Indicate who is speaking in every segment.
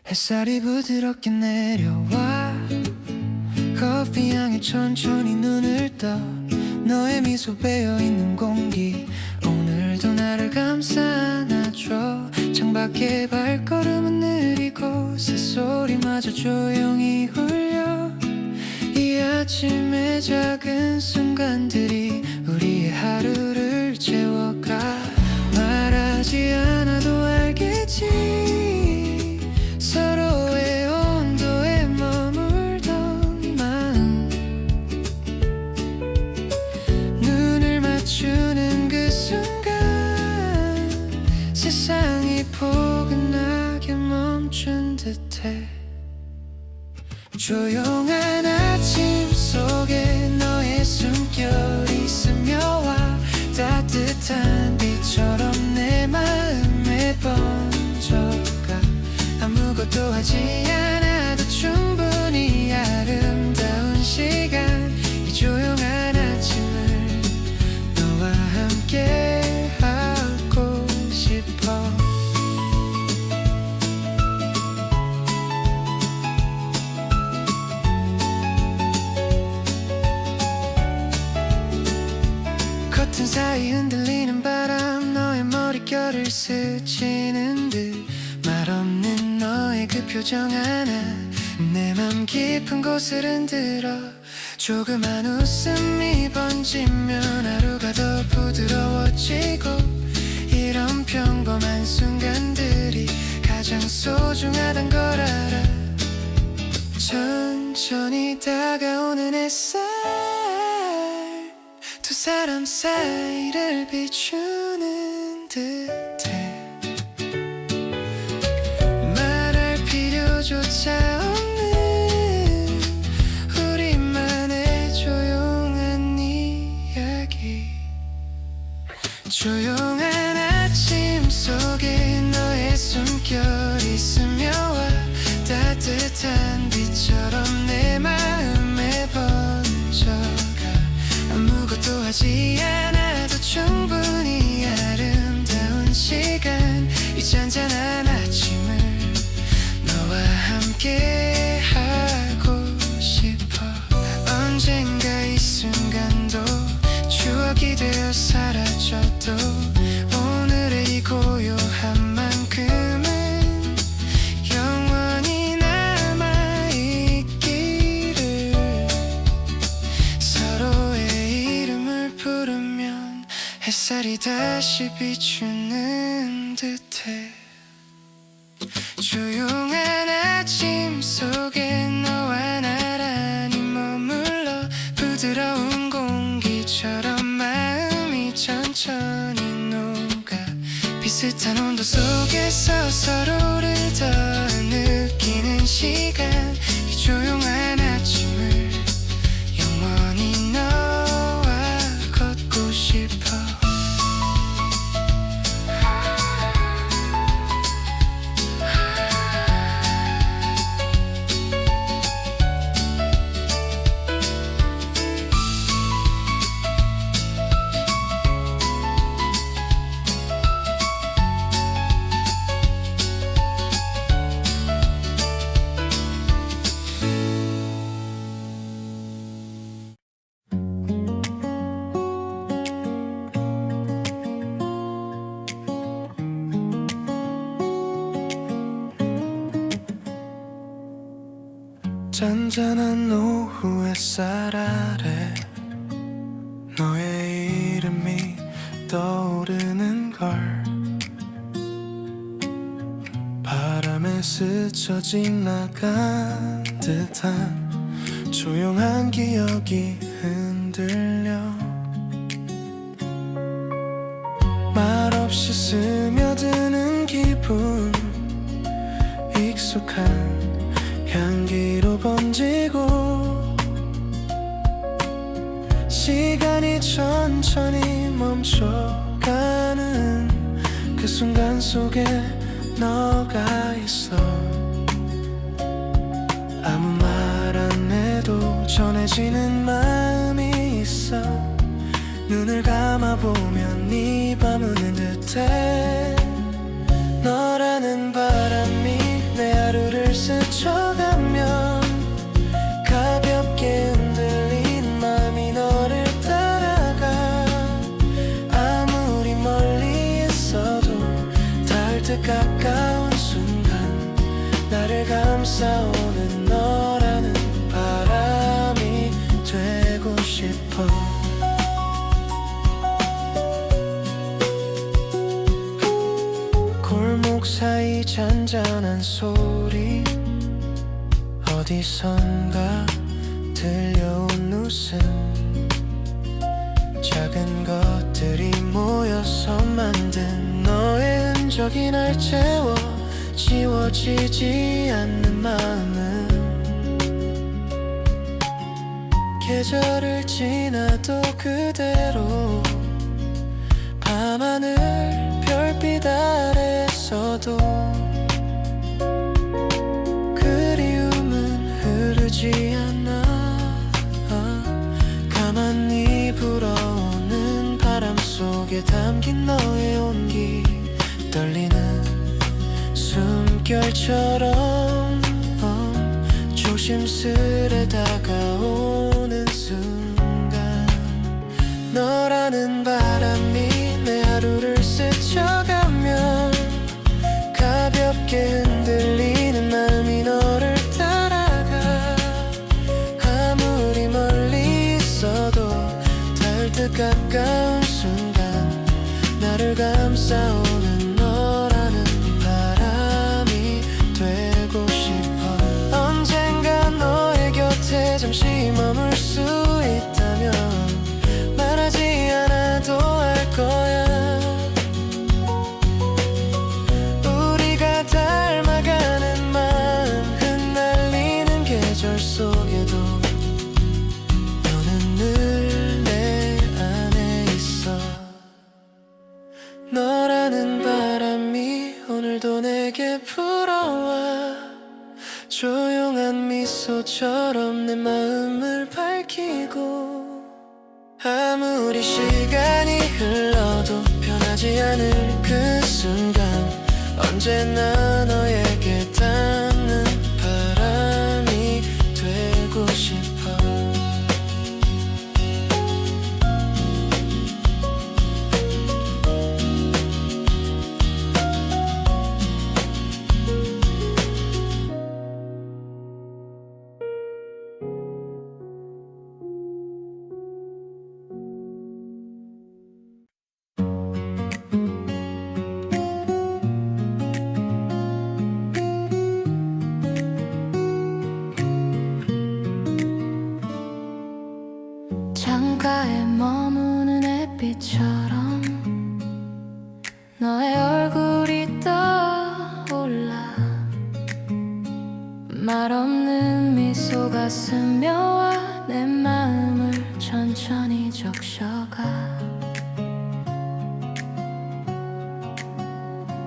Speaker 1: 햇살이 부드럽게 내려와 커피 향에 천천히 눈을 떠 너의 미소 배어있는 공기 오늘도 나를 감싸 안아줘 창밖에 발걸음은 느리고 새소리마저 조용히 울려 이 아침의 작은 순간들이 우리의 하루를 채워가 말하지 않아도 알겠지 서로의 온도에 머물던 마음 눈을 맞추는 그 순간 세상이 포근하게 멈춘 듯해 조용한 아침 속에 너의 숨결이 스며와 따뜻한 비처럼 내 마음에 번져가 아무것도 하지 않아도 충분히 아름다운 시간 이 조용한 아침을 너와 함께 하고 싶어 커튼 사이 흔들리는 바람 너의 머릿결을 스치는 듯 말없는 너의 그 표정 하나 내 맘 깊은 곳을 흔들어 조그만 웃음이 번지면 하루가 더 부드러워지고 이런 평범한 순간들이 가장 소중하단 걸 알아 천천히 다가오는 햇살 두 사람 사이를 비추는 듯해 말할 필요조차 없는 우리만의 조용한 이야기 조용한 아침 속에 너의 숨결이 스며와 따뜻한 빛처럼 내 마음에 번져가 아무것도 하지 않아도 충분히 아름다운 시간 이 잔잔한 아침을 너와 함께 하고 싶어 언젠가 이 순간도 추억이 되어 사라져도 오늘의 이 고요한 만큼은 영원히 남아있기를 서로의 이름을 부르면 햇살이 다시 비추는 듯해 조용한 아침 속에 너와 나란히 머물러 부드러운 공기처럼 마음이 천천히 녹아 비슷한 온도 속에서 서로를 더 느끼는 시간 이 조용한 아침을 영원히 너와 걷고 싶어 잔잔한 오후 햇살 아래 너의 이름이 떠오르는 걸 바람에 스쳐 지나간 듯한 조용한 기억이 흔들려 말없이 스며드는 기분 익숙한 향기로 번지고 시간이 천천히 멈춰가는 그 순간 속에 너가 있어 아무 말 안 해도 전해지는 마음이 있어 눈을 감아보면 네 밤은 듯해 너라는 바람이 내 하루를 나를 감싸오는 너라는 바람이 되고 싶어. 골목 사이 잔잔한 소리, 어디선가 들려온 웃음, 작은 것들이 모여서 만든 너의 흔적이 날 채워 지워지지 않는 마음은 계절을 지나도 그대로 밤하늘 별빛 아래서도 그리움은 흐르지 않아. 가만히 불어오는 바람 속에 담긴 너의 온기, 떨리는 숨결처럼 조심스레 다가오는 순간, 너라는 바람이 내 하루를 스쳐가면 가볍게 흔들리는 마음이 너를 따라가. 아무리 멀리 있어도 닿을 듯 가까운 순간, 나를 감싸오는 너라는 바람이 되고 싶어. 언젠가 너의 곁에 잠시 머물 수 있다면 말하지 않아도 알 거야. 우리가 닮아가는 마음, 흩날리는 계절 속에도 너는 늘 내 안에 있어. 너라는 바람이 오늘도 내게 불어와 조용한 미소처럼 내 마음을 밝히고, 아무리 시간이 흘러도 변하지 않을 그 순간, 언제나 너에게 닿는 바람이 되고 싶어.
Speaker 2: 창가에 머무는 햇빛처럼 너의 얼굴이 떠올라. 말없는 미소가 스며와 내 마음을 천천히 적셔가.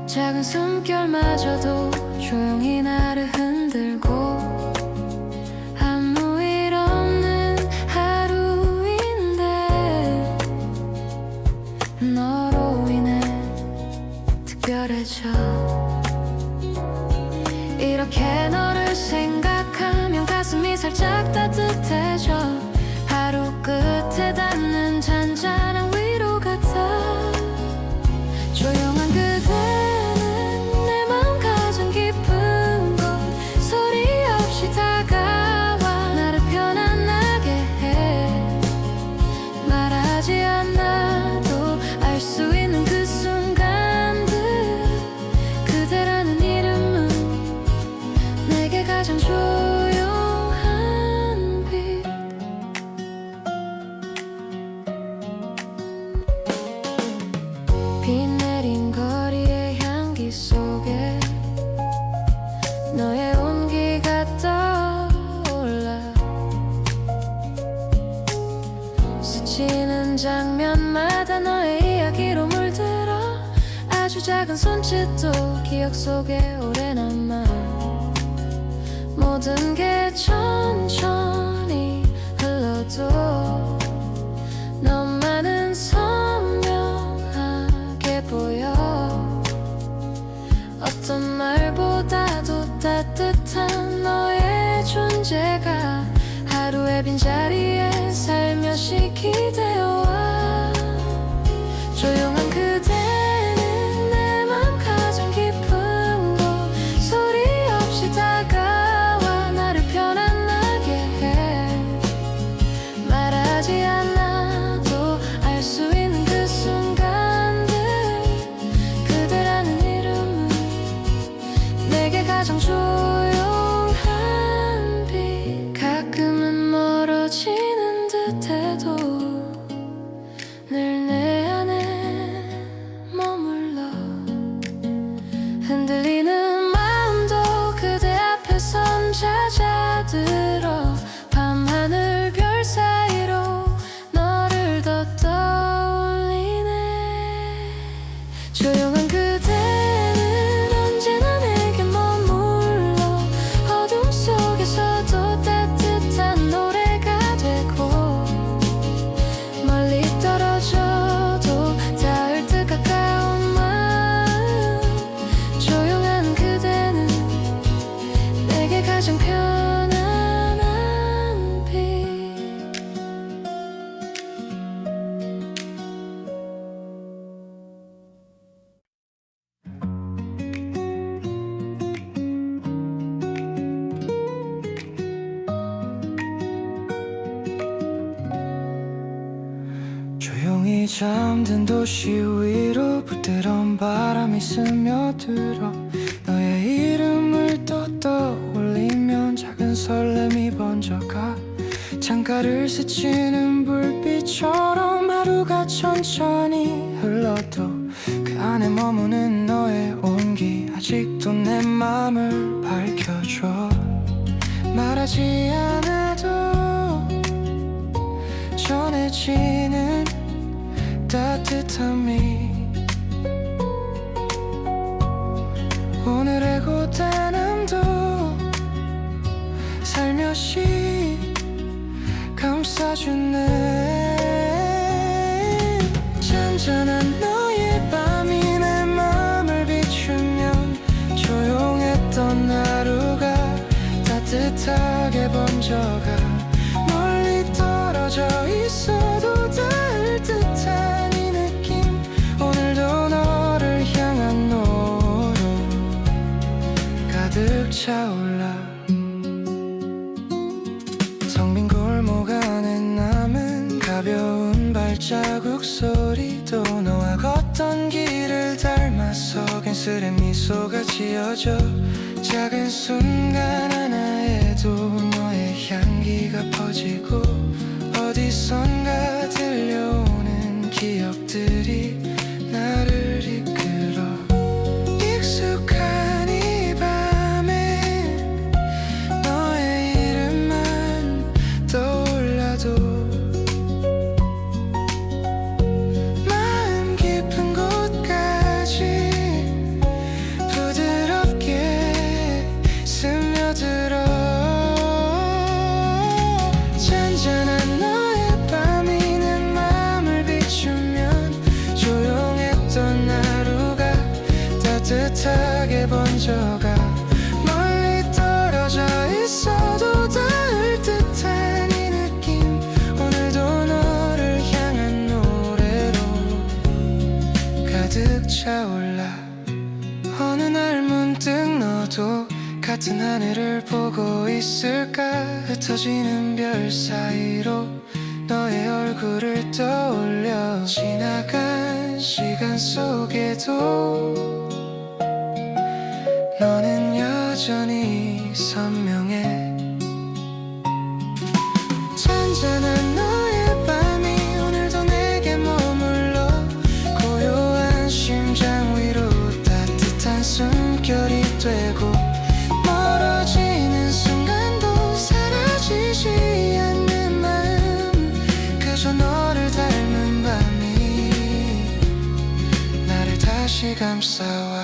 Speaker 2: 작은 숨결마저도 조용히 나를 흔들고, 아무 일 없는 하루인데 너로 인해 특별해져. 이렇게 너를 생각하면 가슴이 살짝 따뜻해져. 하루 끝에 닿는 잔잔한 위로 같아. 조용한 그대는 내 마음 가장 깊은 곳, 소리 없이 다가와 나를 편안하게 해. 말하지 않아도 알 수 있는 그 순간들, 그대라는 이름은 내게 가장 조용한 빛. 비 내린 거리의 향기 속에 너의 온기가 떠올라. 스치는 장면마다 너의 이야기로 물들어. 아주 작은 손짓도 기억 속에 오래 남아. 모든 게 천천히 흘러도 너만은 선명하게 보여. 어떤 말보다도 따뜻한 너의 존재가 하루의 빈자리에 살며시 기대어와. 조용한 그대는 내 맘 가장 깊은 곳, 소리 없이 다가 가장 조용한 빛. 가끔은 멀어지는 듯해도 늘 내 안에 머물러. 흔들리는 마음도 그대 앞에 선 잦아들어. 밤하늘 별 사이로 너를 더 떠올리네. 조용한 그대는 언제나 내게 머물러. 어둠 속에서도 따뜻한 노래가 되고, 멀리 떨어져도 닿을 듯 가까운 마음. 조용한 그대는 내게 가장 편안한 빛.
Speaker 1: 조용히 잠든 도시 위로 부드러운 바람이 스며들어. 너의 이름을 또 떠올리면 작은 설렘이 번져가. 창가를 스치는 불빛처럼 하루가 천천히 흘러도 그 안에 머무는 너의 온기 아직도 내 맘을 밝혀줘. 말하지 않아도 전해지는 따뜻함이 오늘의 고단함도 살며시 감싸주네. 잔잔한 너의 밤이 내 맘을 비추면 조용했던 하루가 따뜻하게 번져가. 멀리 떨어져 있어도 닿을 듯한 이 느낌. 오늘도 너를 향한 노로 가득 차올라. 텅 빈 골목 안에 남은 가벼운 발자국 소리도 너와 걷던 길을 닮아서 괜스레 미소가 지어져. 작은 순간 하나에도 너의 향기가 퍼지고 어디선가 들려오는 기억들이 나를 이끌어. 익숙한 이 밤에 너의 이름만 떠올라도 마음 깊은 곳까지 부드럽게 스며들어. 잔잔한 너의 밤이 내 맘을 비추면 조용했던 하루가 따뜻하게 번져가. 멀리 떨어져 있어도 닿을 듯한 이 느낌. 오늘도 너를 향한 노래로 가득 차올라. 어느 날 문득 너도 같은 하늘을 보고 있을까. 흩어지는 별 사이로 너의 얼굴을 떠올려. 지나간 시간 속에도 너는 여전히 선명해. 잔잔한 너의 밤이 오늘도 내게 머물러. 고요한 심장 위로 따뜻한 숨결이 되고, 멀어지는 순간도 사라지지 않는 마음. 그저 너를 닮은 밤이 나를 다시 감싸와.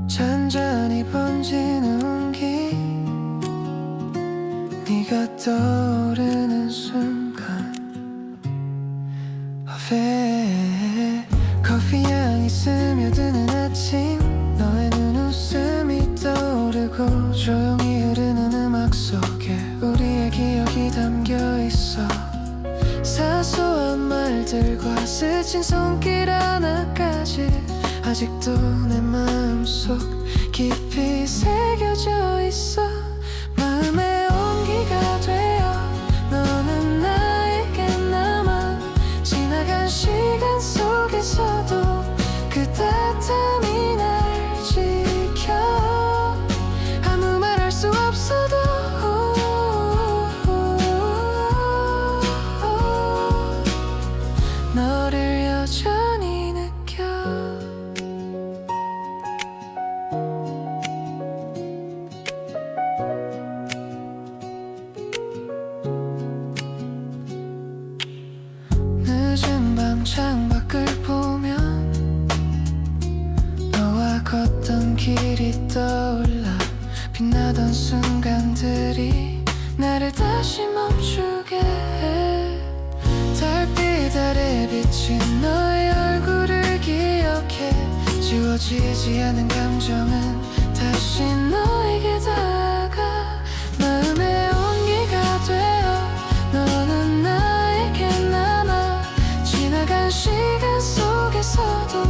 Speaker 1: 잔잔히 번지는 온기. 네가 떠오르는 순간 커피 향이 스며드는 아침. 너의 눈웃음이 떠오르고 조용히 흐르는 음악 속에 우리의 기억이 담겨 있어. 사소한 말들과 스친 손길 하나까지 아직도 내 마음속 깊이
Speaker 2: 새겨져 있어. 마음의 온기가 되어 너는 나에게 남아. 지나간 시간 속에서도 그 따뜻함이 날 지켜. 아무 말 할 수 없어도 너를 여전히 느껴. 늦은 밤 창밖을 보면 너와 걷던 길이 떠올라. 빛나던 순간들이 나를 다시 멈추게 해. 달빛 아래 비친 너의 얼굴을 기억해. 지워지지 않은 감정은 다시 너에게 다가가. 마음의 온기가 되어 너는 나에게 남아. 지나간 시간 속에서도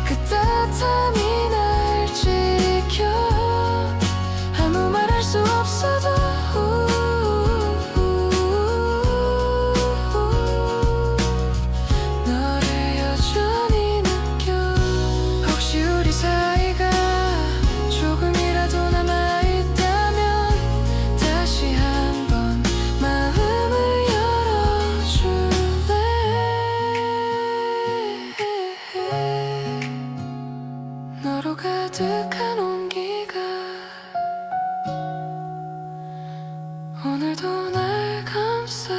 Speaker 2: 그 따뜻함이 날 지켜. 아무 말 할 수 없어도 너를 여전히 느껴. 혹시 우리 사이가 조금이라도 남아있다면 다시 한번 마음을 열어줄래. 너로 가득한 온기가 오늘도 날 감싸네.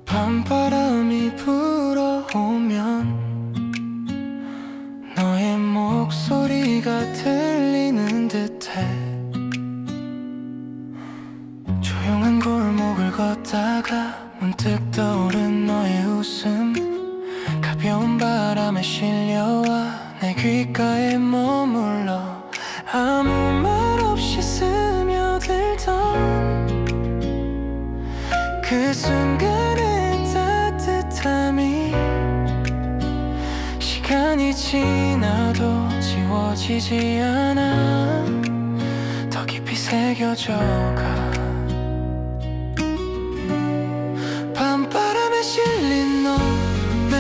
Speaker 1: 밤바람이 불어오면 너의 목소리가 들리는 듯해. 조용한 골목을 걷다가 문득 떠오른 너의 웃음. 가벼운 바람에 실려와 내 귓가에 머물러. 아무 말 없이 스며들던 그 순간의 따뜻함이 시간이 지나도 지워지지 않아. 더 깊이 새겨져가. 밤바람에 실린 너 내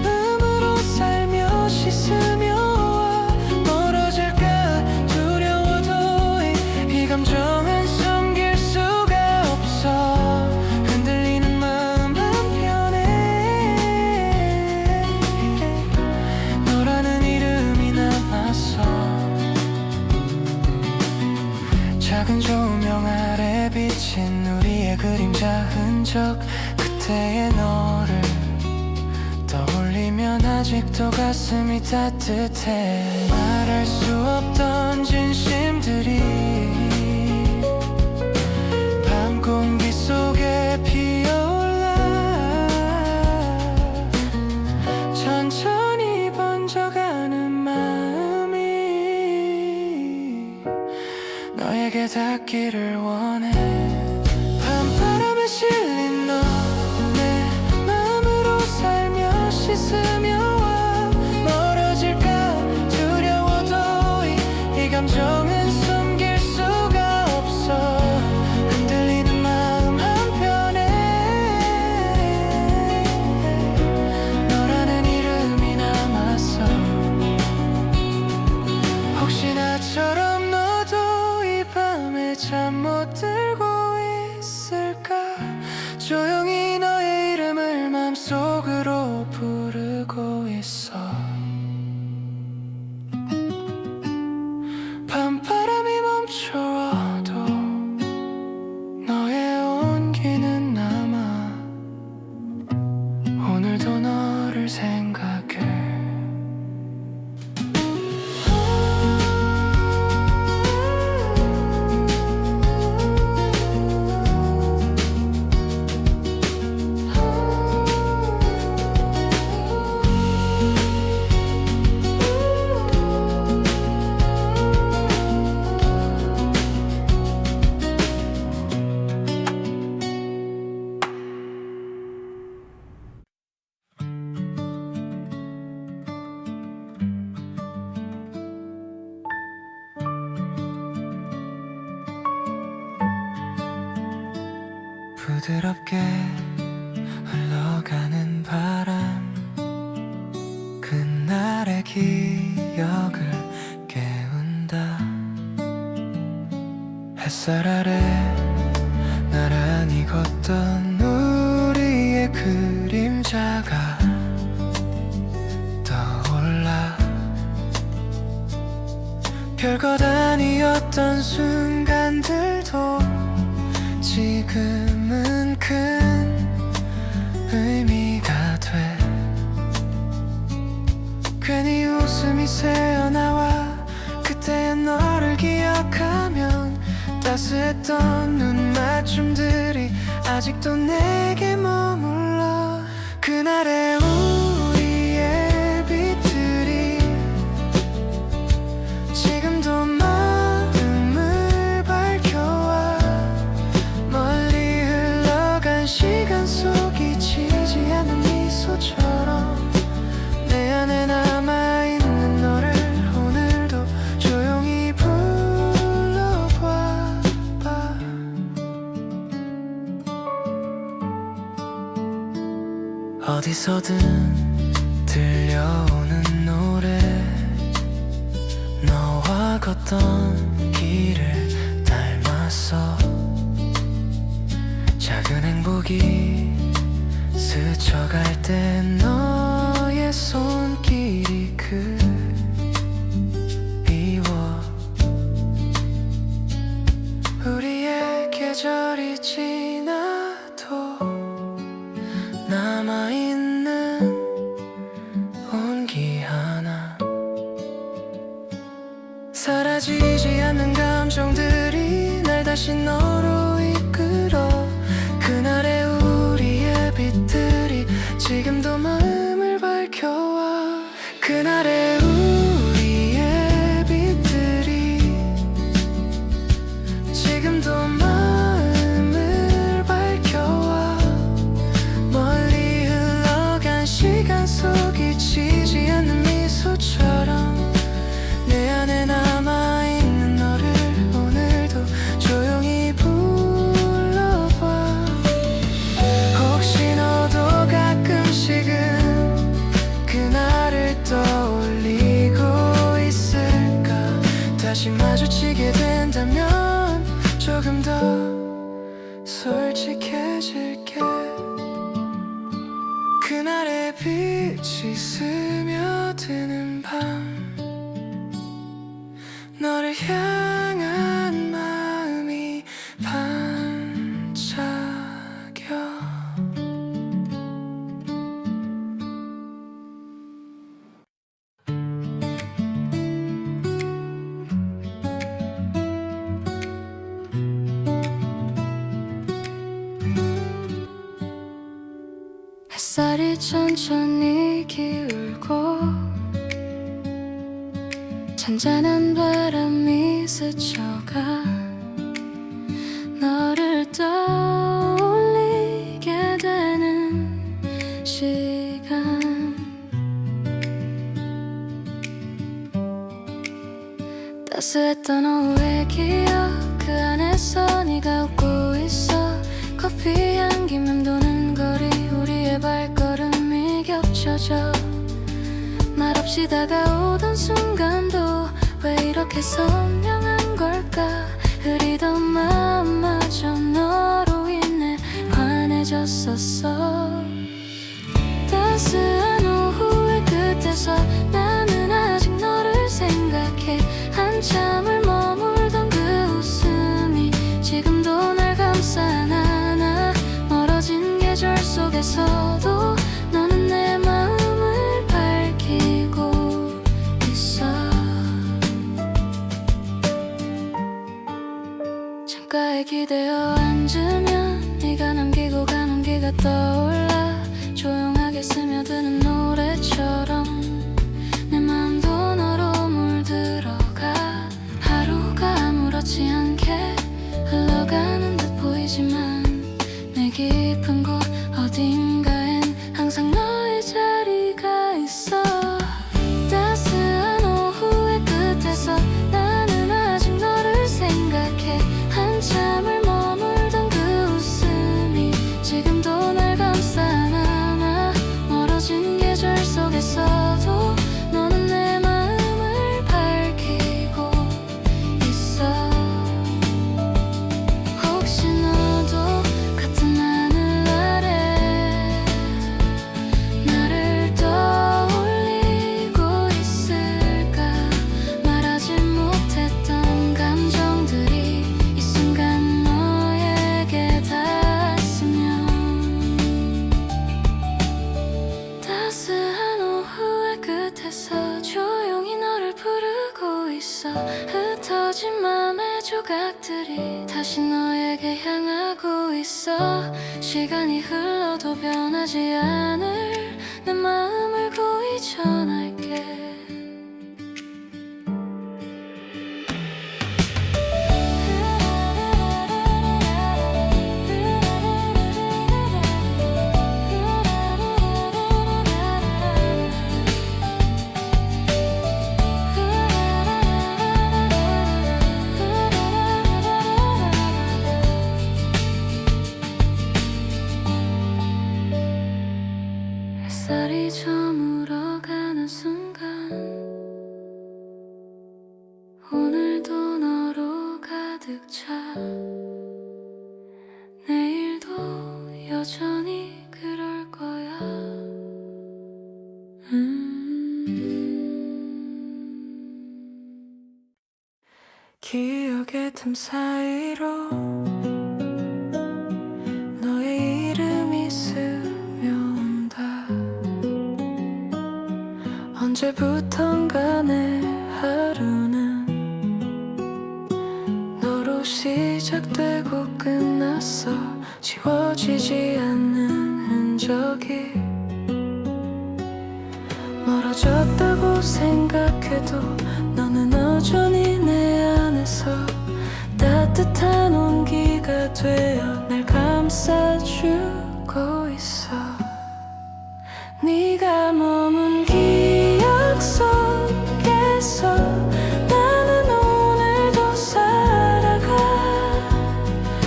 Speaker 1: 음으로 살며시 스며와. 멀어질까 두려워도 이 감정은 숨길 수가 없어. 흔들리는 마음 한편에 너라는 이름이 남았어. 작은 조명 아래 비친 우리의 그림자 흔적. 그때의 너를 떠올리면 아직도 가슴이 따뜻해. 말할 수 없던 진심들이 밤 공기 속에 피어올라. 천천히 번져가는 마음이 너에게 닿기를 원해. 밤바람에 실린 너 내 맘으로 살며시 스며와. 멀어질까 두려워도 이 감정은 부드럽게 흘러가는 바람 그날의 기억을 깨운다. 햇살 아래 나란히 걷던 우리의 그림자가 떠올라. 별것 아니었던 순간들도 지금은 큰 의미가 돼. 괜히 웃음이 새어나와 그때의 너를 기억하면 따스했던 눈 맞춤들이 아직도 내게 머물러. 그날의 우리의 빛들이 지금도 마음을 밝혀와. 멀리 흘러간 시간 속 잊히지 않는 미소처럼 내 안에 남아있는 너를 오늘도 조용히 불러봐. 어디서든 들려오는 노래 너와 걷던 길을 닮았어. 작은 행복이 스쳐갈 때 너의 손길이 그리워. 우리의 계절이 지나도 남아있는 온기 하나. 사라지지 않는 감정들이 날 다시 너로 이끌어. 그날의 우리의 빛들이 지금도 마음을 밝혀와. 그날의 우리의 빛들이 지금도 마음을 밝혀와. 멀리 흘러간 시간 속 잊히지 않는 미소처럼 내 안에 남아있는 너를 오늘도 조용히 불러봐. 혹시 너도 가끔씩은 그날을 떠올리고 있을까. 다시 마주치게 된다면 조금 더 솔직해질게. 그날의 빛이 스며드는 밤 너를 향한 마음이 반짝여.
Speaker 2: 햇살이 천천히 기울고 잔잔한 바람이 스쳐가 너를 떠올리게 되는 시간. 따스했던 오후의 기억 그 안에서 네가 웃고 있어. 커피 향기 맴도는 거리 우리의 발걸음이 겹쳐져. 말없이 다가오던 순간도 왜 이렇게 선명한 걸까. 흐리던 마음마저 너로 인해 환해졌었어. 따스한 오후의 끝에서 나는 아직 너를 생각해. 한참을 머물던 그 웃음이 지금도 날 감싸 안아. 멀어진 계절 속에서도 너는 내 마음을 밝히고 있어. 창가에 기대어 앉으면 네가 남기고 간 온기가 떠올라. 조용하게 스며드는 노래처럼 내 마음도 너로 물들어가. 하루가 아무렇지 않게 흘러가는 듯 보이지만 내 깊은 곳 어딘가엔 항상 너의 자리가 있어. 따스한 오후의 끝에서 나는 아직 너를 생각해. 한참을 머물던 그 웃음이 있어. 시간이 흘러도 변하지 않을 내 마음을 고이 전할게. 햇살이 저물어가는 순간 오늘도 너로 가득 차. 내일도 여전히 그럴 거야.
Speaker 1: 기억의 틈 사이로 너의 이름이 스며온다. 언제부턴가 내 하루는 너로 시작되고 끝났어. 지워지지 않는 흔적이 멀어졌다고 생각해도 너는 여전히 내 안에서 따뜻한 온기가 되어 날 감싸주고 있어. 네가 머문 기억 속에서 나는 오늘도 살아가.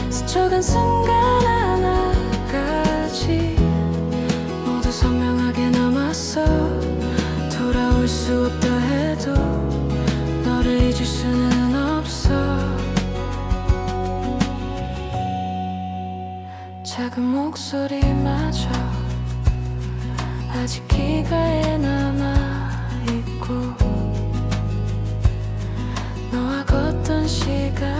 Speaker 1: 스쳐간 순간 하나까지 모두 선명하게 남았어. 돌아올 수 없다 해도 너를 잊을 수는 없어. 작은 목소리마저 아직 귀가에 남아있고 너와 걷던 시간들이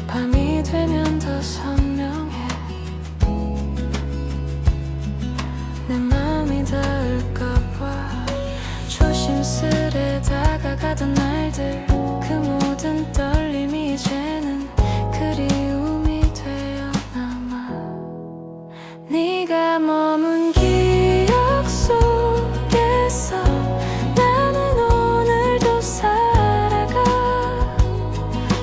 Speaker 1: 밤이 되면 더 선명해. 내 맘이 닿을까봐 조심스레 다가가던 날들, 그 모든 떨림이 이제는 그리움이 되어 남아. 네가 머문 기억 속에서 나는 오늘도 살아가.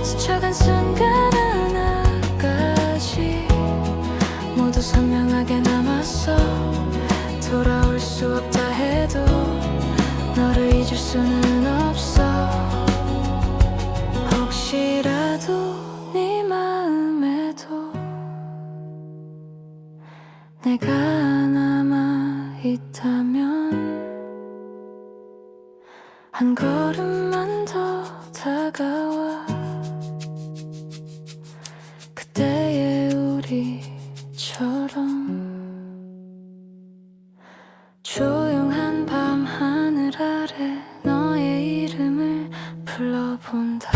Speaker 1: 스쳐간 순간 하나까지 모두 선명하게 남았어. 돌아올 수 없다 해도 너를 잊을 수는 없어. 혹시라도 네 마음에도 내가 남아있다면 한 걸음만 더 다가와. 그때의 우리처럼 조용한 밤 하늘 아래 너의 이름을 불러본다.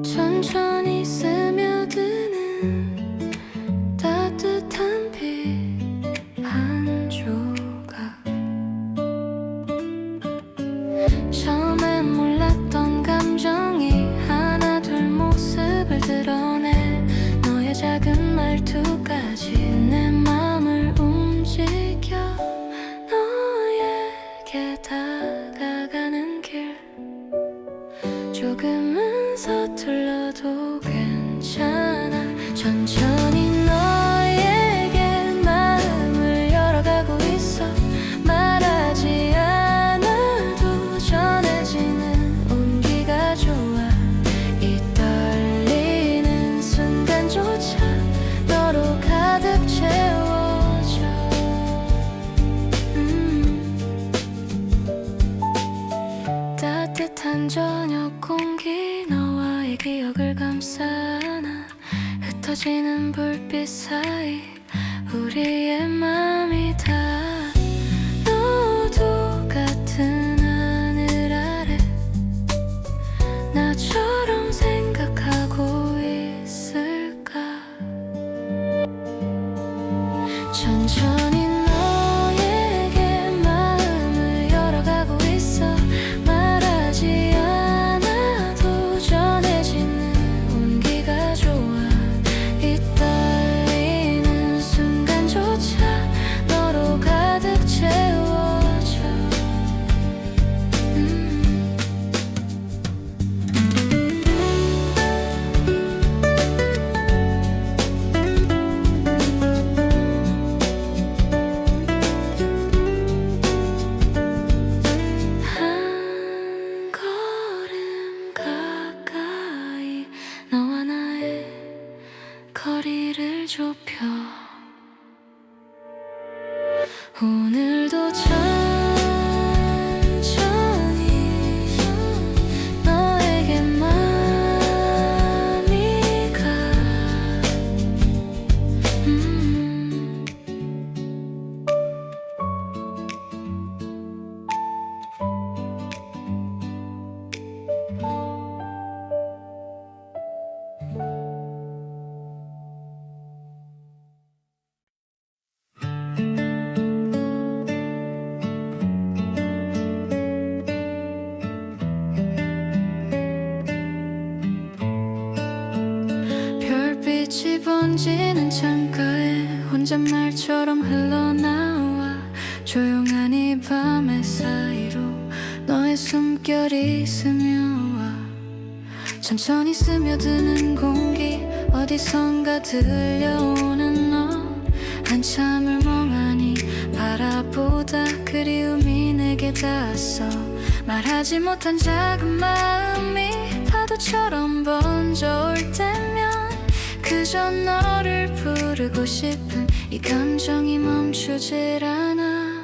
Speaker 1: 천천히 스며드는 따뜻한 빛 한 조각. 처음엔 몰랐던 감정이 하나둘 모습을 드러내. 너의 작은 말투까지 내 맘을 움직여. 너에게 다가가는 길 조금은 서툴러도 괜찮아. 천천히 너에게 마음을 열어가고 있어. 말하지 않아도 전해지는 온기가 좋아. 이
Speaker 2: 저녁 공기 너와의 기억을 감싸 안아 흩어지는 불빛 사이 우리의 맘이 닿아 너도 같은 하늘 아래 나처럼 생각하고 있을까. 천천히 너에게 마음을 열어가고 있어. 말하지 않아도 전해지는 온기가 좋아. 이 떨리는 순간조차 너로 가득 채워져. 한 걸음 가까이 너와 나의 거리를 좁혀. 오늘도 천천히 너에게 마음이 가. 별빛이 번지는 창가에 혼잣말처럼 흘러나와. 조용한 이 밤의 사이로 너의 숨결이 스며와. 천천히 스며드는 공기 어디선가 들려오는 너. 한참을 멍하니 바라보다 그리움이 내게 닿았어. 말하지 못한 작은 마음이 파도처럼 번져올 때면 그저 너를 부르고 싶은 이 감정이 멈추질 않아.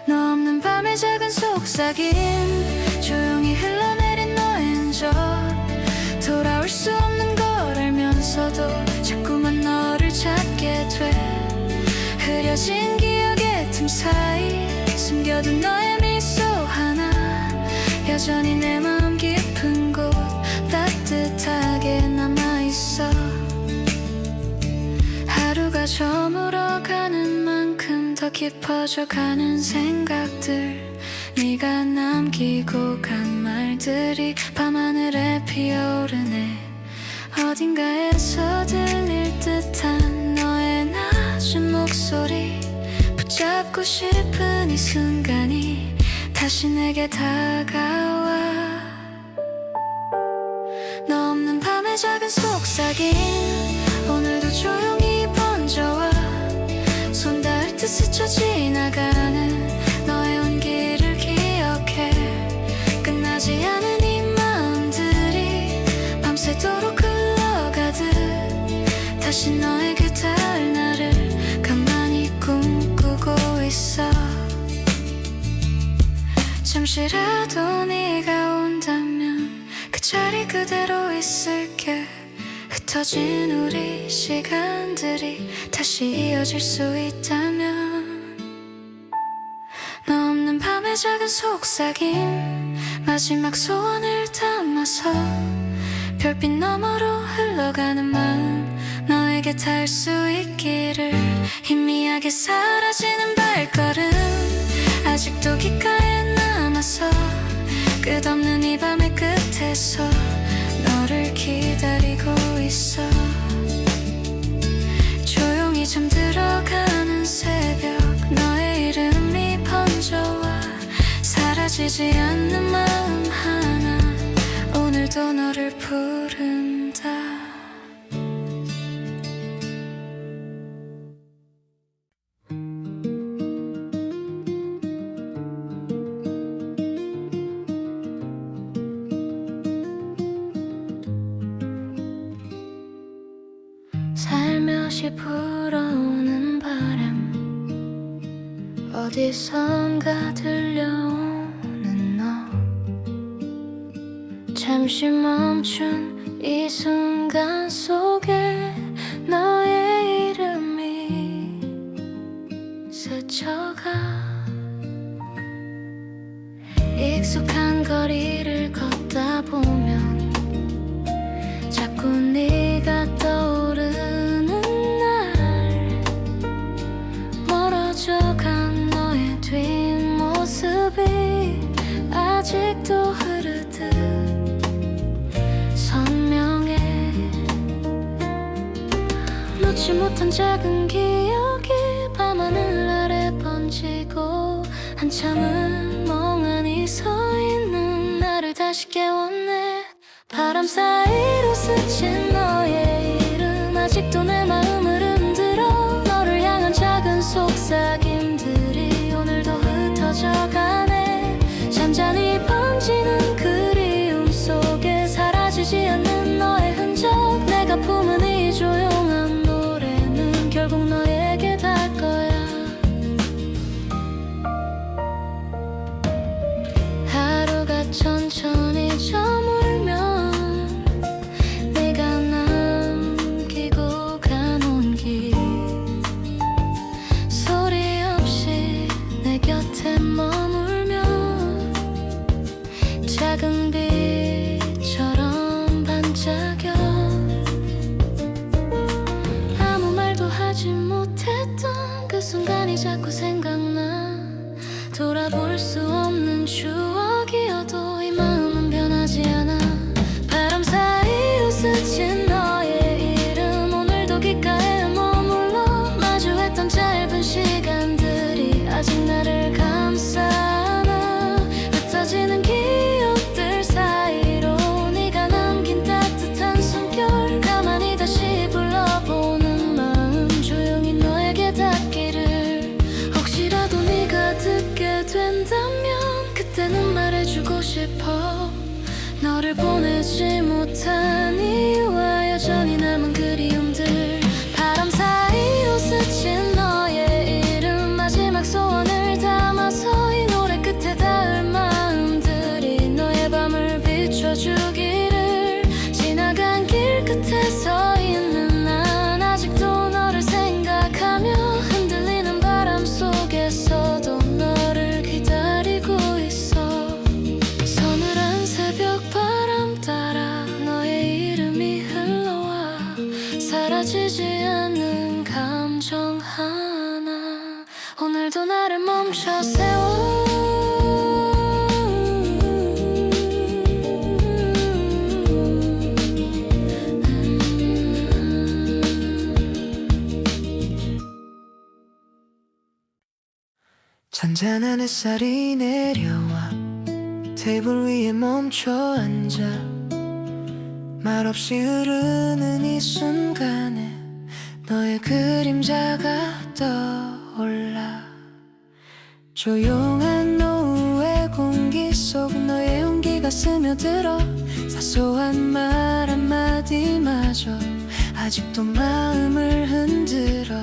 Speaker 2: 너 없는 밤의 작은 속삭임 조용히 흘러내린 너의 흔적. 돌아올 수 없는 걸 알면서도 자꾸만 너를 찾게 돼. 흐려진 기억의 틈 사이 숨겨둔 너의 미소 하나 여전히 내 마음 깊은 곳 따뜻하게 남아있어. 하루가 저물어가는 만큼 더 깊어져가는 생각들. 네가 남기고 간 말들이 밤하늘에 피어오르네. 어딘가에서 들릴 듯한 너의 낮은 목소리. 붙잡고 싶은 이 순간이 다시 내게 다가와. 너 없는 밤의 작은 속삭임 오늘도 조용히 번져와. 손 닿을 듯 스쳐 지나가는 너의 온기를 기억해. 끝나지 않은 이 마음들이 밤새도록 흘러가듯 다시 너에게 닿을 날을 가만히 꿈꾸고 있어. 잠시라도 네가 온다면 그 자리 그대로 있을게. 흩어진 우리 시간들이 다시 이어질 수 있다면. 너 없는 밤의 작은 속삭임 마지막 소원을 담아서 별빛 너머로 흘러가는 마음 너에게 닿을 수 있기를. 희미하게 사라지는 발걸음 아직도 귓가에 남아서 끝없는 이 밤의 끝에서 너를 기다리고 있어. 조용히 잠들어가는 새벽 너의 이름이 번져와. 사라지지 않는 마음 하나 오늘도 너를 부른다. 살며시 불어오는 바람 어디선가 들려오는 너. 잠시 멈춘 이 순간 속에 너의 이름이 스쳐가 익숙한 거리를 걷다 보면 자꾸 네가 떠오르는 날 멀어져간 너의 뒷모습이 아직도 흐르듯 선명해 놓지 못한 작은 기억이 밤하늘 아래 번지고 한참을 멍하니 서 있는 나를 다시 깨웠네. 바람 사이로 스친 너의 이름 아직도 내 마음을 흔들어. 너를 향한 작은 속삭임들이 오늘도 흩어져가네. 잠잠히 번지는 그리움 속에 사라지지 않는 너의 흔적. 내가 품은 이 조용한 노래는 결국 너에게 닿을 거야. 하루가 천천히 저물면 네가 남기고 간 온기 소리 없이 내 곁에 머물며 작은 빛처럼 반짝여. 아무 말도 하지 못했던 그 순간이 자꾸 생각나. 돌아볼 수 없는 추억이어도 이 마음은 변하지 않아. 바람 사이로 스친 너의 이름 오늘도 귓가에 머물러. 마주했던 짧은 시간들이 아직 나를 감싸 안아. 흩어지는 기억들 사이로 네가 남긴 따뜻한 숨결 가만히 다시 불러보는 마음 조용히 너에게 닿기를. 혹시라도 네가 듣게 된다면 그때는 말해주고 싶어. 너를 보내지 못한 이유와 여전히 남은 그리움들. 바람 사이로 스친 너의 이름 마지막 소원을 담아서 이 노래 끝에 닿을 마음들이 너의 밤을 비춰주기를. 지나간 길 끝에 서 있는 난 아직도 너를 생각하며 흔들리는 바람 속에서도 너를 기다리고 있어. 서늘한 새벽 바람 따라 너의 이름이 흘러와. 사라지지 않는 감정 하나 오늘도 나를 멈춰 세워.
Speaker 1: 잔잔한 햇살이 내려와 테이블 위에 멈춰 앉아. 말없이 흐르는 이 순간에 너의 그림자가 떠올라. 조용한 노후의 공기 속 너의 온기가 스며들어. 사소한 말 한마디마저 아직도 마음을 흔들어.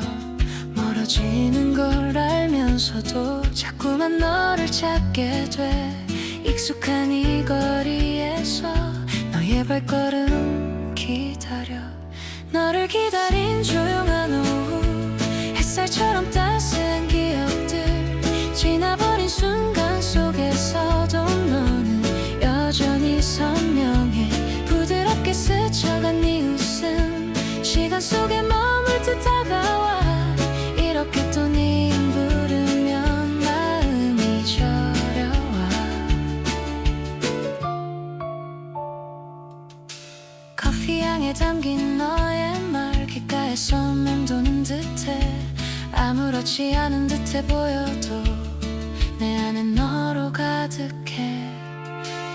Speaker 1: 멀어지는 걸 알면서도 자꾸만 너를 찾게 돼. 익숙한 이 거리에서 너의 발걸음 기다려. 너를 기다린 조용한 오후 햇살처럼 따스한 기억들. 지나버린 순간 속에서도 너는 여전히 선명해. 부드럽게 스쳐간 네 웃음 시간 속에 머물듯 다가와. 이렇게 또 네 이름 부르면 마음이 저려와. 커피향에 담긴 너의 말 귓가에서 맴도는 듯해. 아무렇지 않은 듯해 보여도 내 안엔 너로 가득해.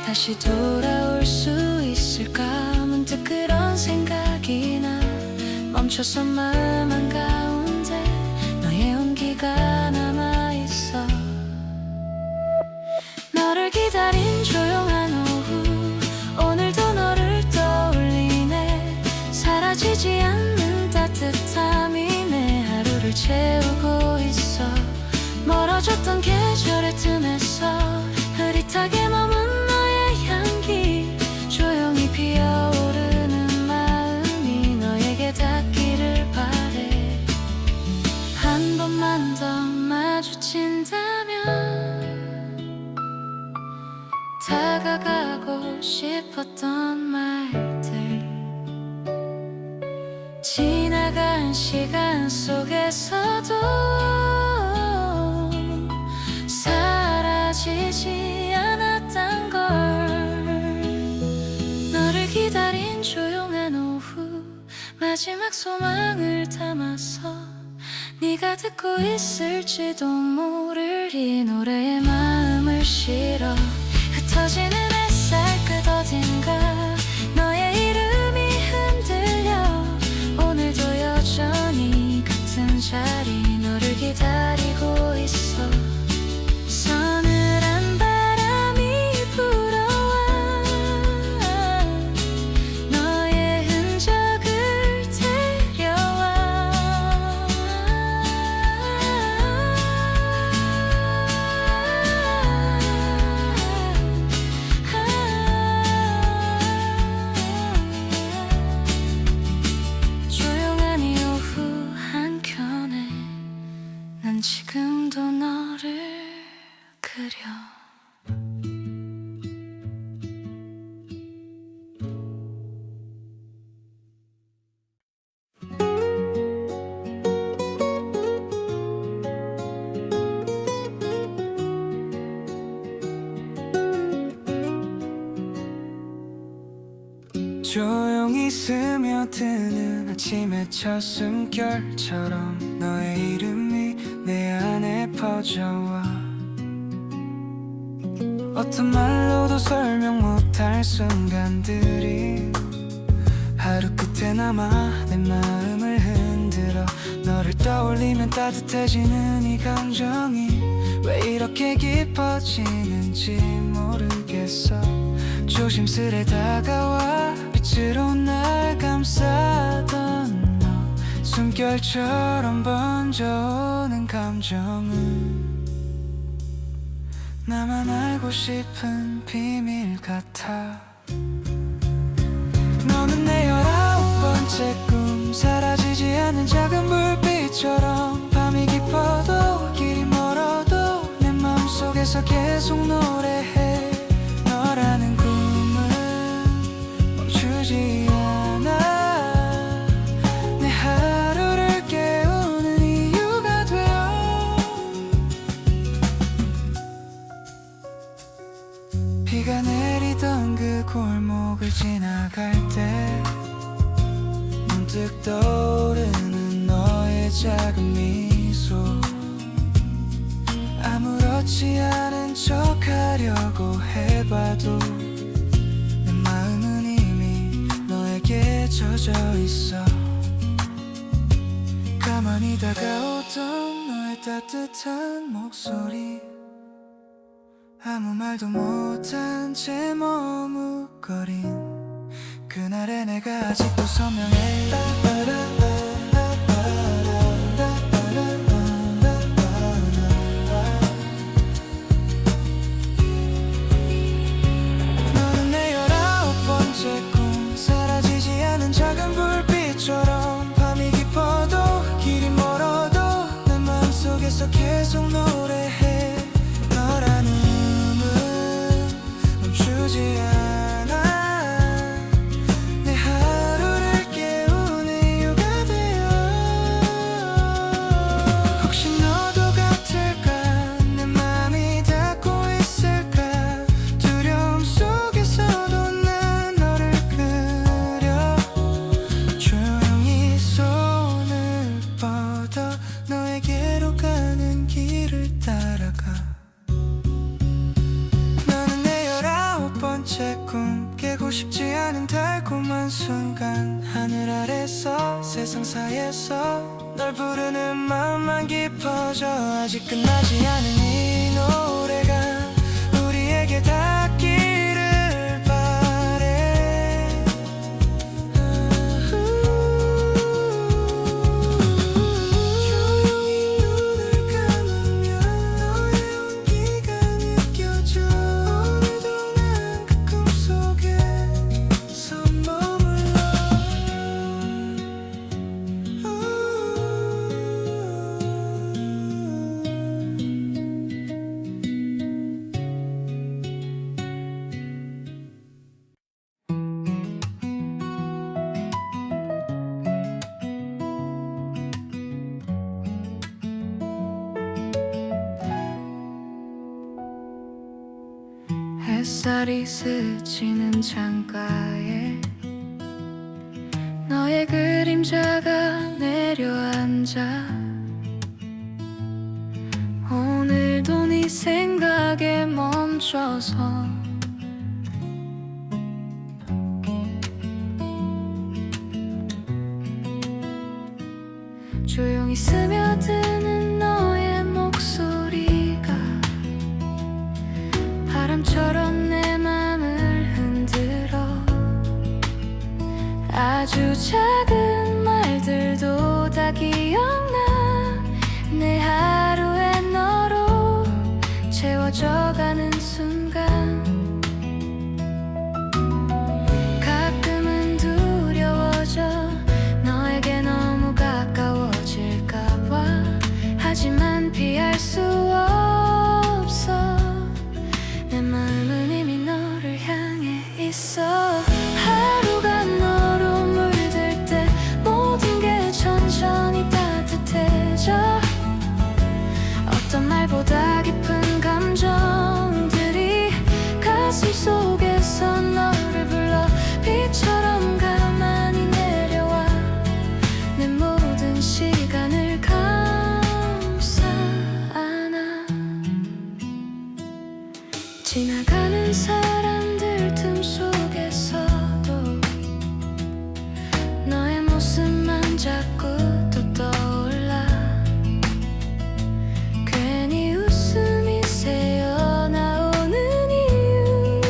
Speaker 1: 다시 돌아올 수 있을까 문득 그런 생각이 나. 멈춰서 마음 한가운데 너의 온기가 남아있어. 너를 기다린 조용한 오후 오늘도 너를 떠올리네. 사라지지 않는 따뜻함이 내 하루를 채우고 있어. 멀어졌던 계절의 틈에서 흐릿하게 머문 너의 향기
Speaker 2: 했던 말들 지나간 시간 속에서도 사라지지 않았단 걸. 너를 기다린 조용한 오후 마지막 소망을 담아서 네가 듣고 있을지도 모를 이 노래에 마음을 실어 흩어지는 햇살 끝 어딘가 너의 이름이 흔들려 오늘도 여전히 같은 자리 너를 기다리고 있어. 서늘한 바람이 불어와 너의 흔적을 데려와. 조용한 이 오후 한켠에 난 지금도 너를 그려.
Speaker 1: 조용히 스며드는 아침의 첫 숨결처럼 너의 이름이 내 안에 퍼져와 어떤 말로도 설명 못할 순간들이 하루 끝에 남아 내 마음을 흔들어. 너를 떠올리면 따뜻해지는 이 감정이 왜 이렇게 깊어지는지 모르겠어. 조심스레 다가와 빛으로 날 감싸던 너 숨결처럼 번져오는 감정은 나만 알고 싶은 비밀 같아. 너는 내 19번째 꿈 사라지지 않는 작은 불빛처럼 밤이 깊어도 길이 멀어도 내 마음속에서 계속 노래해. 너라는 꿈은 멈추지 않아 내 하루를 깨우는 이유가 되어. 비가 내리던 그 골목을 지나갈 때 문득 떠오르는 너의 작은 미소. 아무렇지 않은 척 하려고 해봐도 내 마음은 이미 너에게 젖어 있어. 가만히 다가오던 너의 따뜻한 목소리 아무 말도 못한 채 머뭇거린 그날의 내가 아직도 선명해. 너는 내 19번째 꿈 사라지지 않은 작은 불빛처럼 밤이 깊어도 길이 멀어도 내 마음속에서 계속 노래해. 너라는 멈추지 않아 내 하루를 깨우는 이유가 되어. 혹시 너도 같을까 내 맘이 닿고 있을까 두려움 속에서도 난 너를 그려. 조용히 손을 뻗어 너에게로 가는 길을 따라가. 번째 꿈 깨고 싶지 않은 달콤한 순간 하늘 아래서 세상사에서 널 부르는 마음만 깊어져. 아직 끝나지 않은 이 노래가 우리에게 닿기를 바래. 조용히 눈을 감으면 너의 온기가 느껴져. 오늘도 난 그 꿈속에서 머물러.
Speaker 2: 햇살이 스치는 창가에 너의 그림자가 내려앉아 오늘도 네 생각에 멈춰서 조용히 스며드는 너의 목소리가 바람처럼 내 맘을 흔들어 아주 작은 말들도 다 기억나 내 하루에 너로 채워져가는 순간 가끔은 두려워져 너에게 너무 가까워질까봐 하지만 피할 수 없어 내 마음은 이미 너를 향해 있어 하루가 너로 물들 때 모든 게 천천히 따뜻해져 어떤 말보다 깊은 감정들이 가슴 속에서 너를 불러 비처럼 가만히 내려와 내 모든 시간을 감싸 안아 지나가는 사람들 틈 속에서도 너의 모습만 자꾸 또 떠올라 괜히 웃음이 새어나오는 이유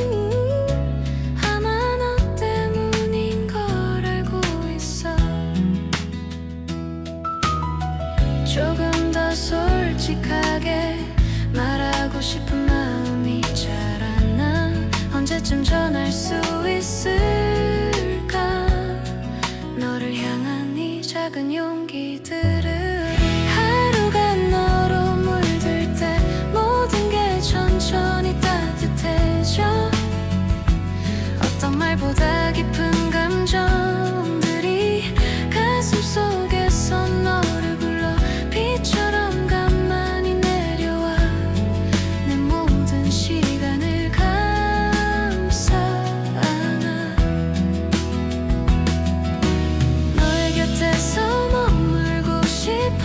Speaker 2: 아마 너 때문인 걸 알고 있어 조금 더 솔직하게 말하고 싶은 마음이 자라나 언제쯤 전할 수 있을까 너를 향한 이 작은 용기들을 하루가 너로 물들 때 모든 게 천천히 따뜻해져 어떤 말보다 깊은 감정들이 가슴 속에서 너를 불러 비처럼 가만히 내려와 내 모든 시간을 감싸 안아 너의 곁에서 머물고 싶어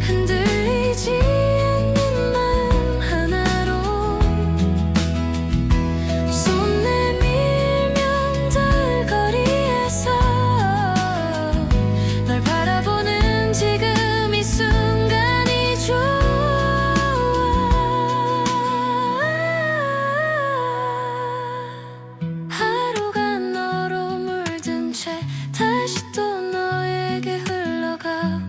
Speaker 2: 흔들리지 않는 마음 하나로 손 내밀면 닿을 거리에서 널 바라보는 지금 이 순간이 좋아 하루가 너로 물든 채 다시 또 너에게 흘러가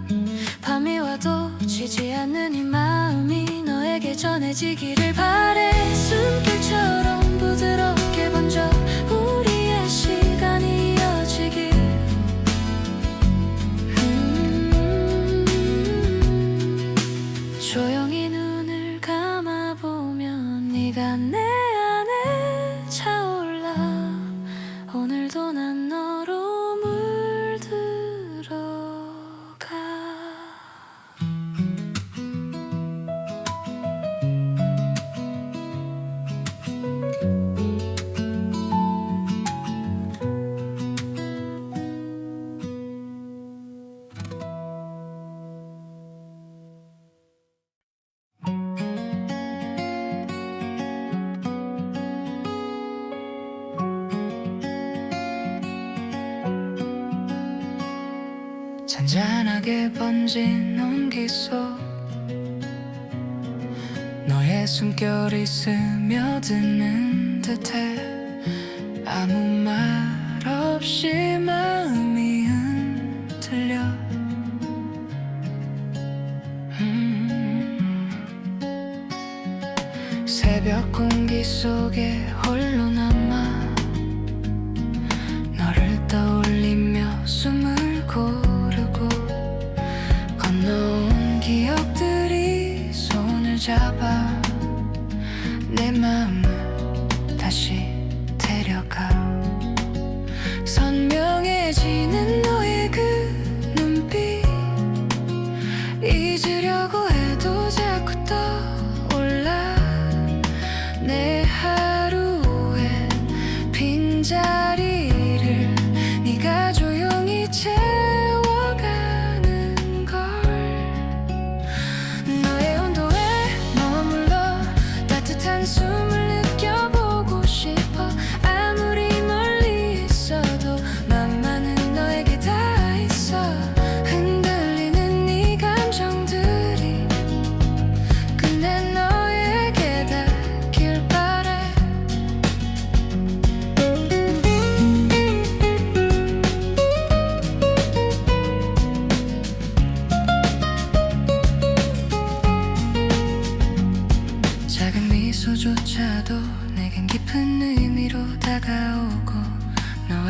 Speaker 2: 밤이 와도 지지 않는 이 마음이 너에게 전해지기를 바래 숨결처럼 부드럽게 번져 우리의 시간이 이어지길 조용히 눈을 감아보면 네가 내 안에 차올라 오늘도 난 너로 물들어가 잔잔하게 번진 온기 속 너의 숨결이 스며드는 듯해 아무 말 없이 마음이 흔들려 새벽 공기 속에 홀로 남아 너를 떠올리며 숨을 고르고 건너온 기억들이 손을 잡아 내 마음을 다시 데려가 선명해지는 너의 그 눈빛 잊으려고 해도 자꾸 떠올라 내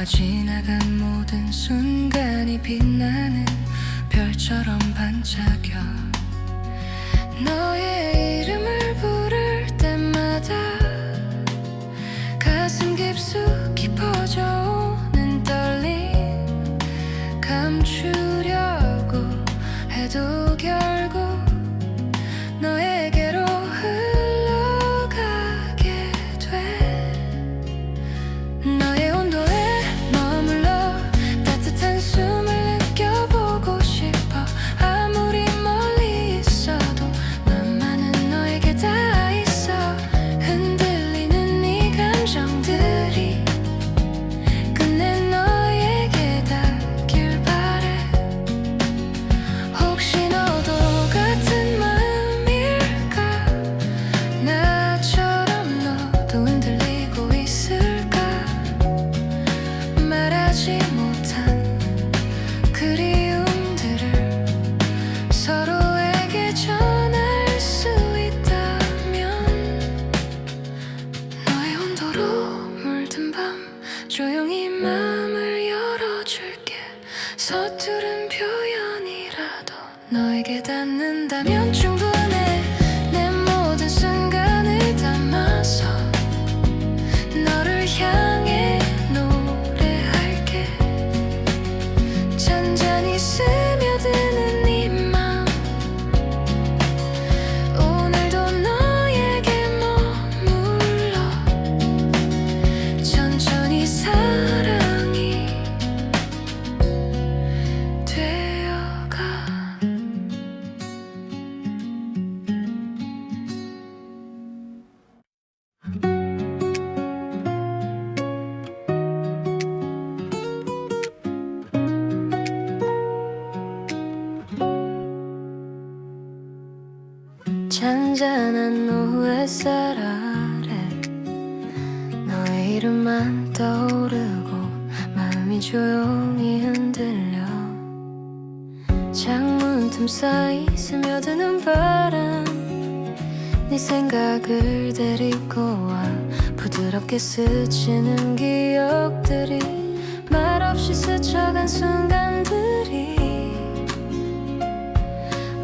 Speaker 2: 지나간 모든 순간이 빛나는 별처럼 반짝여. 너의 이름을 부를 때마다 가슴 깊숙이 퍼져오는 떨림, 감추려고 해도 결국 너에게로 흘러가게 돼. 너의 온도에 머물러 따뜻한 숨을 느껴보고 싶어. 아무리 멀리 있어도 맘만은 너에게 닿아 있어. 흔들리는 네 감정들이 끝내 너에게 닿길 바래. 혹시 너도 같은 마음일까? 나처럼 너도 흔들리고 있을까? 말하지 못한 그리움들을 서로에게 전할 수 있다면, 너의 온도로 물든 밤 조용히 마음을 열어줄게. 서투른 표현이라도 너에게 닿는다면 충분해. 내 모든 순간을 담아서 너를 향해 노래할게. 잔잔히 스며드는 네 맘, 오늘도 너에게 머물러 천천히 사랑이 되어가. 잔잔한 노랫살 아래 너의 이름만 떠오르고 마음이 조용히 흔들려. 창문 틈 사이 스며드는 바람, 네 생각을 데리고 와. 부드럽게 스치는 기억들이 말없이 스쳐간 순간들이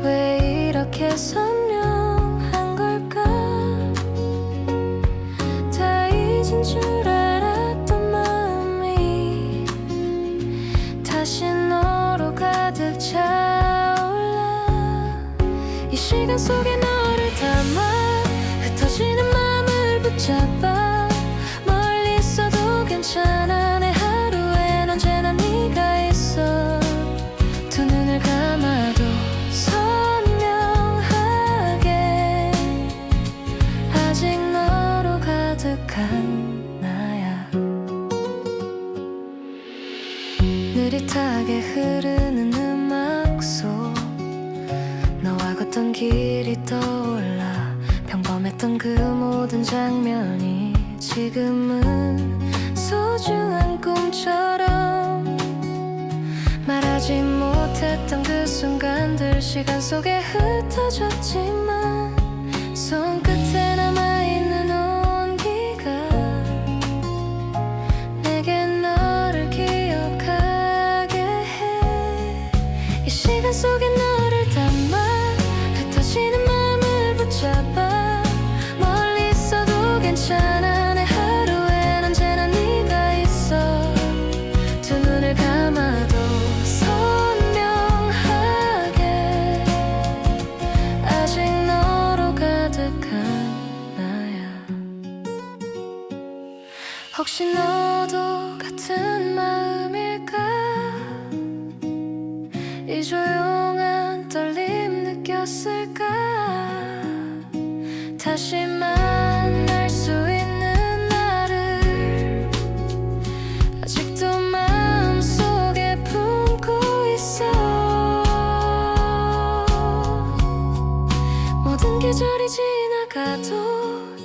Speaker 2: 왜 이렇게 선명한 걸까? 다 잊은 줄 알았던 마음이 다시 너로 가득 차올라. 이 시간 속에 너를 담아 흩어지는 마음을 붙잡아. 멀리 있어도 괜찮아. 내 하루엔 언제나 네가 있어. 두 눈을 감아도 선명하게 아직 너로 가득한 나야. 느릿하게 흐르는 음악 속 너와 걷던 길이 떠올라. 평범했던 그 모든 장면이 지금은 소중한 꿈처럼. 말하지 못했던 그 순간들 시간 속에 흩어졌지만 손끝에 남아있는 온기가 내게 너를 기억하게 해. 이 시간 속에 너를 담아 흩어지는 마음을 붙잡아. 멀리 있어도 괜찮아. 내 하루엔 언제나 네가 있어. 두 눈을 감아도 선명하게 아직 너로 가득한 나야. 혹시 너도 같은 마음일까? 이 조용한 떨림 느꼈을까? 다시 만날 수 있는 나를 아직도 마음속에 품고 있어. 모든 계절이 지나가도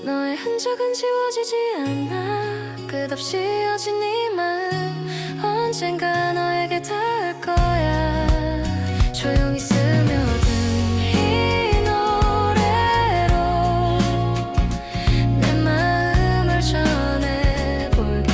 Speaker 2: 너의 흔적은 지워지지 않아. 끝없이 이어진 네 마음 언젠가 너에게 닿을 거야. 조용히 스며든 이 노래로 내 마음을 전해볼게.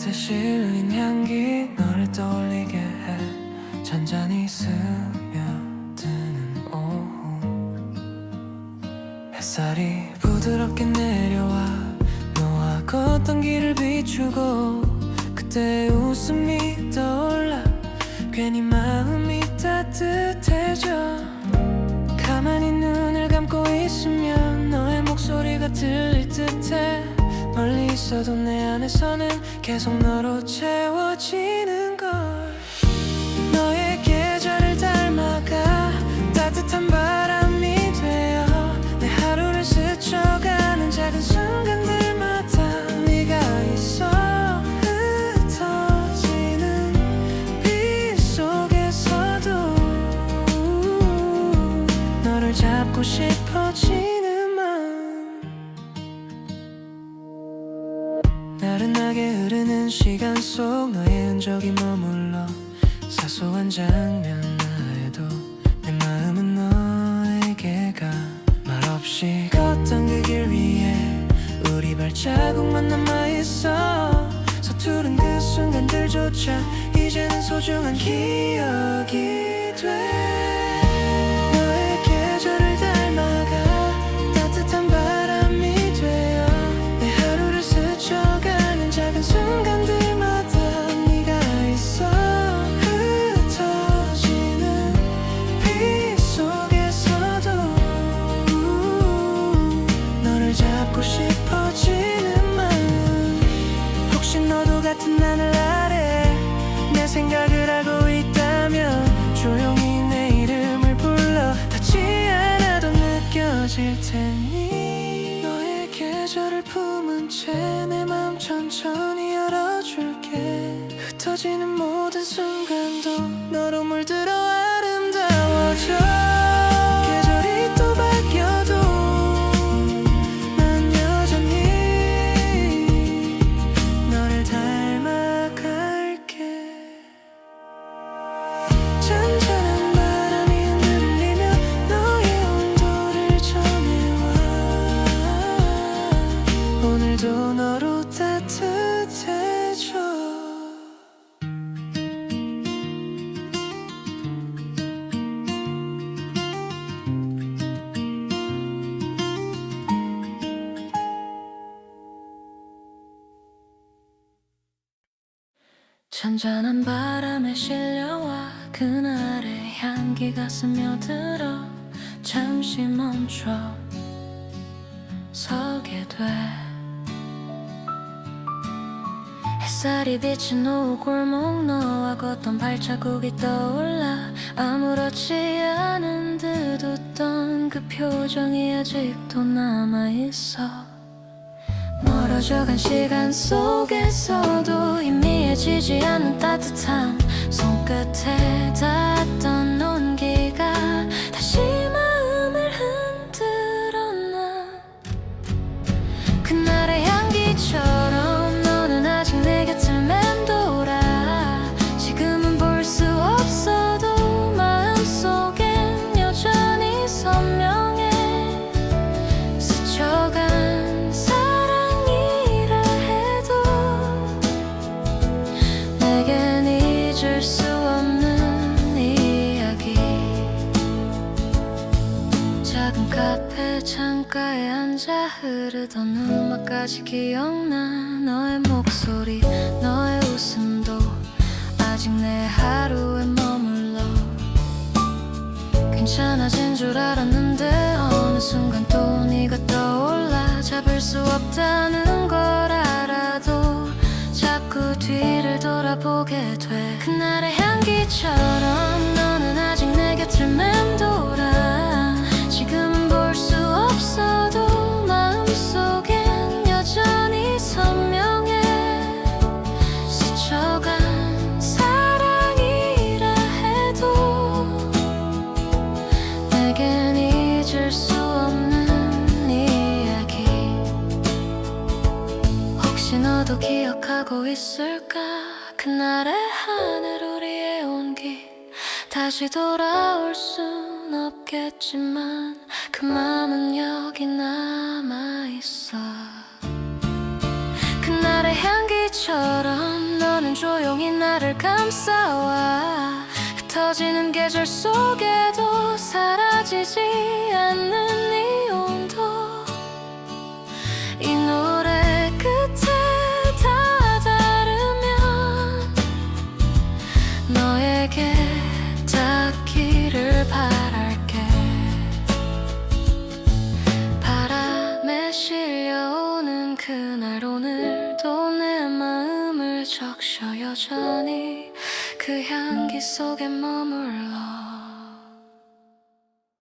Speaker 1: 손끝에 실린 향기 너를 떠올리게 해 잔잔히 스며드는 오후 햇살이 부드럽게 내려와 너와 걷던 길을 비추고 그때의 웃음이 떠올라 괜히 마음이 따뜻해져 가만히 눈을 감고 있으면 너의 목소리가 들릴 듯해 멀리 있어도 내 안에서는 계속 너로 채워지는 걸 너의 계절을 닮아가 따뜻한 바람이 되어 내 하루를 스쳐가는 작은 순간들마다 네가 있어 흩어지는 빛 속에서도 너를 잡고 싶어지는 마음 나른하게 흐르는 시간 속 너의 흔적이 머물러 사소한 장면 나에도 내 마음은 너에게 가 말없이 걷던 그 길 위에 우리 발자국만 남아있어 서투른 그 순간들조차 이제는 소중한 기억이 돼 너의 계절을 닮아가 따뜻한 바람이 되어 내 하루를 스쳐가는 작은 순간들마다 네가 있어 흩어지는 빛 속에서도 너를 잡고 싶어지는 마음 혹시 너도 같은 하늘 아래 내 생각을 하고 있다면 조용히 내 이름을 불러 닿지 않아도 느껴질 테니 너의 계절을 품은 채 내 맘 천천히 열어줄게 흩어지는 모든 순간도 너로 물들어 아름다워져 계절이 또 바뀌어도 난 여전히 너를 닮아갈게 잔잔한 바람이 흔들리며 너의 온도를 전해와 오늘도 너로 따뜻해져 잔잔한 바람에 실려와 그날의 향기가 스며들어 잠시 멈춰 서게 돼 햇살이 비친 오후 골목 너와 걷던 발자국이 떠올라 아무렇지 않은 듯 웃던 그 표정이 아직도 남아있어 멀어져간 시간 속에서도 희미해지지 않는 따뜻함 손끝에 닿던 온기가 다시 마음을 흔들었나 그날의 향기처럼 너는 아직 내 곁을 맴돌아 지금은 볼 수 없어도 마음속엔 여전히 선명해 스쳐간 잊을 수 없는 이야기 작은 카페 창가에 앉아 흐르던 음악까지 기억나 너의 목소리 너의 웃음도 아직 내 하루에 머물러 괜찮아진 줄 알았는데 어느 순간 또 네가 떠올라 잡을 수 없다는 걸 알아도 자꾸 뒤를 돌아보게 돼 그날의 향기처럼 너는 아직 내 곁을 맴돌아 지금은 볼 수 없어도 마음속엔 여전히 선명해 스쳐간 사랑이라 해도 내겐 잊을 수 없는 이야기 혹시 너도 기억하고 있을까 그날의 하늘 우리의 온기 다시 돌아올 순 없겠지만 그 맘은 여기 남아있어 그날
Speaker 2: 그날의 향기처럼 너는 조용히 나를 감싸와 흩어지는 계절 속에도 사라지지 않는 이 온도 이 노래 끝에 다다르면 너에게 닿기를 바랄게 바람에 실려오는 그날 오늘도 내 마음을 적셔 여전히 그 향기 속에 머물러